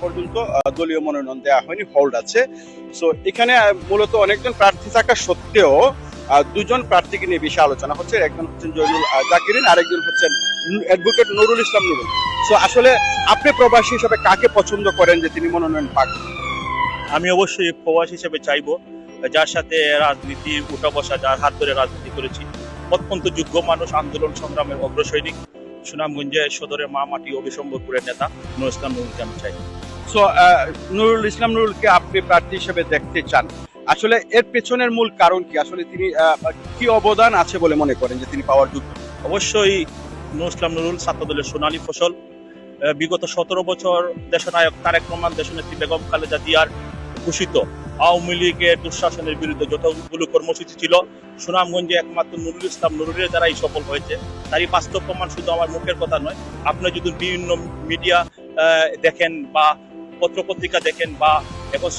পর্যন্ত দলীয় মনোনয়ন দেওয়া হয়নি, হোল্ড আছে। সো এখানে মূলত অনেকজন প্রার্থী থাকা সত্ত্বেও দুজন প্রার্থীকে নিয়ে বেশি আলোচনা হচ্ছে। একজন হচ্ছেন জয়নুল জাকিরিন, আরেকজন হচ্ছেন অ্যাডভোকেট নুরুল ইসলাম নুরুল। সো আসলে আপনি প্রবাসী হিসেবে কাকে পছন্দ করেন যে তিনি মনোনয়ন পাক? আমি অবশ্যই প্রবাসী হিসেবে চাইবো যার সাথে রাজনীতি উঠা বসা, যার হাত ধরে রাজনীতি করেছি, অত্যন্ত যোগ্য মানুষ, আন্দোলন সংগ্রামের অগ্রসৈনিক, সুনামগঞ্জে সদরের মা মাটি অবিসম্বরপুরের নেতা নুরুল ইসলাম নুরুলকে আমি চাই। সো নুরুল ইসলাম নুরুলকে আপনি প্রার্থী হিসেবে দেখতে চান, আসলে এর পেছনের মূল কারণ কি? আসলে তিনি কি অবদান আছে বলে মনে করেন যে তিনি পাওয়ার যোগ্য? অবশ্যই নুরুল ইসলাম নুরুল ছাত্রদলের সোনালী ফসল। বিগত 17 বছর দেশনায়ক তারেক রহমান, দেশনেত্রী বেগম খালেদা জিয়ার ঘোষিত আওয়ামী লীগের দুঃশাসনের বিরুদ্ধে যতগুলো কর্মসূচি ছিল, সুনামগঞ্জে একমাত্র নুরুল ইসলাম নুরুলের দ্বারাই সফল হয়েছে। তারই বাস্তব প্রমাণ শুধু আমার মুখের কথা নয়, আপনি যদি বিভিন্ন মিডিয়া দেখেন বা পত্রপত্রিকা দেখেন বা এখন